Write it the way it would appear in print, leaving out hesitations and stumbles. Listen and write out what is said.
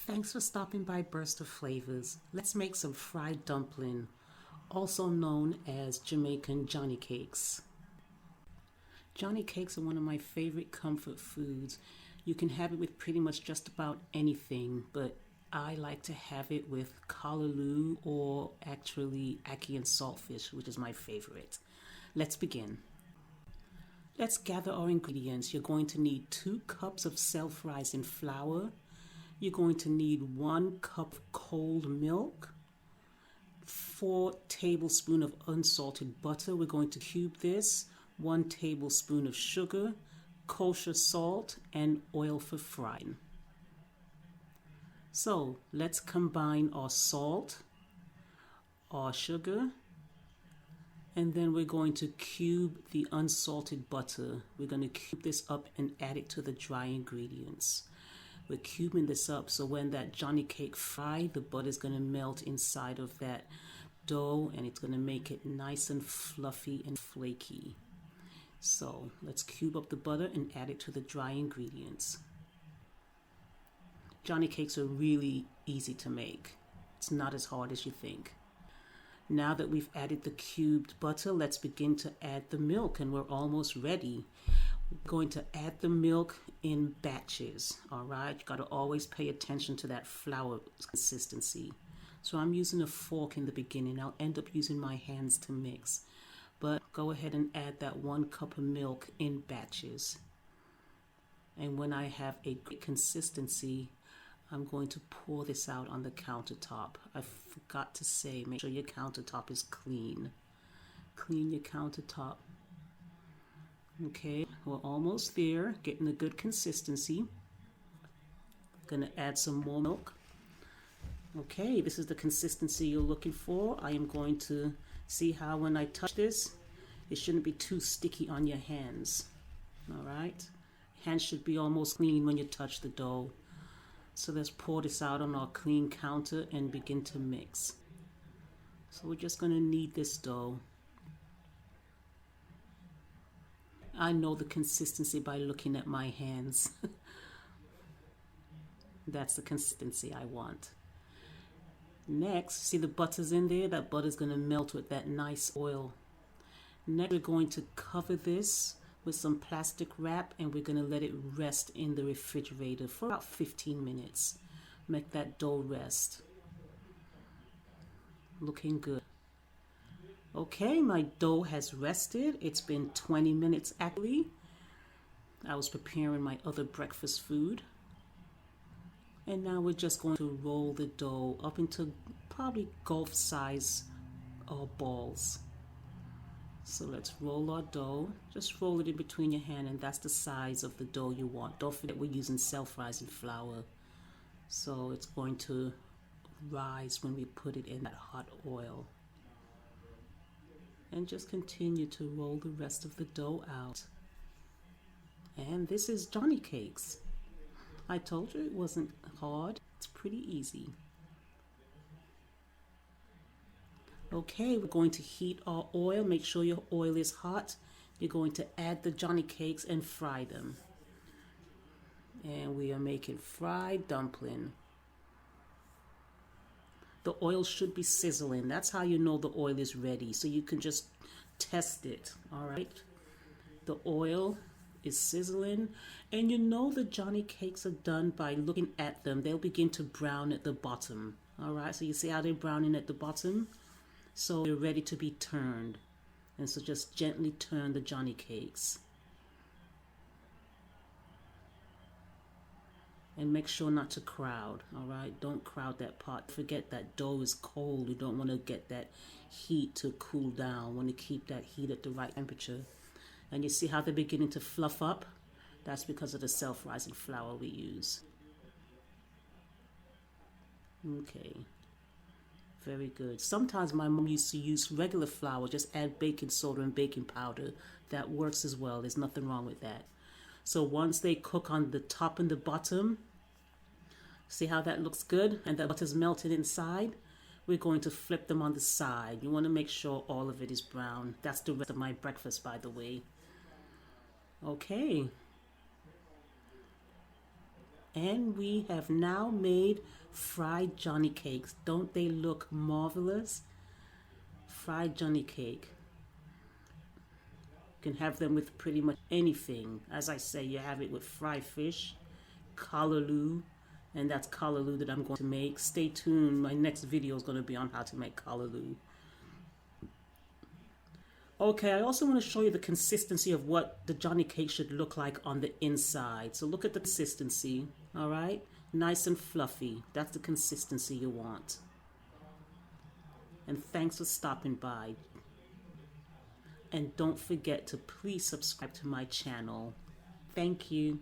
Thanks for stopping by Burst of Flavors. Let's make some fried dumpling, also known as Jamaican Johnny cakes. Johnny cakes are one of my favorite comfort foods. You can have it with pretty much just about anything, but I like to have it with callaloo or actually ackee and saltfish, which is my favorite. Let's begin. Let's gather our ingredients. You're going to need 2 cups of self-rising flour. You're going to need 1 cup of cold milk, 4 tablespoons of unsalted butter. We're going to cube this, 1 tablespoon of sugar, kosher salt, and oil for frying. So let's combine our salt, our sugar, and then we're going to cube the unsalted butter. We're going to cube this up and add it to the dry ingredients. We're cubing this up so when that Johnny cake fry, the butter is going to melt inside of that dough and it's going to make it nice and fluffy and flaky. So let's cube up the butter and add it to the dry ingredients. Johnny cakes are really easy to make. It's not as hard as you think. Now that we've added the cubed butter, let's begin to add the milk, and we're almost ready. We're going to add the milk in batches, all right? You got to always pay attention to that flour consistency. So I'm using a fork in the beginning. I'll end up using my hands to mix. But go ahead and add that 1 cup of milk in batches. And when I have a good consistency, I'm going to pour this out on the countertop. I forgot to say, make sure your countertop is clean. Clean your countertop. Okay, we're almost there, getting a good consistency. Gonna add some more milk. Okay, this is the consistency you're looking for. I am going to see how when I touch this, it shouldn't be too sticky on your hands. All right, hands should be almost clean when you touch the dough. So let's pour this out on our clean counter and begin to mix. So we're just gonna knead this dough. I know the consistency by looking at my hands. That's the consistency I want. Next, see the butter's in there? That butter's gonna melt with that nice oil. Next, we're going to cover this with some plastic wrap and we're gonna let it rest in the refrigerator for about 15 minutes. Make that dough rest. Looking good. Okay, my dough has rested. It's been 20 minutes actually. I was preparing my other breakfast food. And now we're just going to roll the dough up into probably golf size balls. So let's roll our dough. Just roll it in between your hand and that's the size of the dough you want. Don't forget we're using self-rising flour. So it's going to rise when we put it in that hot oil. And just continue to roll the rest of the dough out. And this is Johnny cakes. I told you it wasn't hard. It's pretty easy. Okay, we're going to heat our oil. Make sure your oil is hot. You're going to add the Johnny cakes and fry them. And we are making fried dumpling. The oil should be sizzling. That's how you know the oil is ready. So you can just test it, all right? The oil is sizzling. And you know the Johnny cakes are done by looking at them. They'll begin to brown at the bottom, all right? So you see how they're browning at the bottom? So they're ready to be turned. And so just gently turn the Johnny cakes. And make sure not to crowd, all right? Don't crowd that pot. Forget that dough is cold. You don't want to get that heat to cool down. You want to keep that heat at the right temperature. And you see how they're beginning to fluff up? That's because of the self-rising flour we use. Okay. Very good. Sometimes my mom used to use regular flour, just add baking soda and baking powder. That works as well. There's nothing wrong with that. So once they cook on the top and the bottom, see how that looks good? And the butter's melted inside. We're going to flip them on the side. You want to make sure all of it is brown. That's the rest of my breakfast, by the way. Okay. And we have now made fried Johnny cakes. Don't they look marvelous? Fried Johnny cake. You can have them with pretty much anything. As I say, you have it with fried fish, callaloo, and that's callaloo that I'm going to make. Stay tuned. My next video is going to be on how to make callaloo. Okay, I also want to show you the consistency of what the Johnny cake should look like on the inside. So look at the consistency, all right? Nice and fluffy. That's the consistency you want. And thanks for stopping by. And don't forget to please subscribe to my channel. Thank you.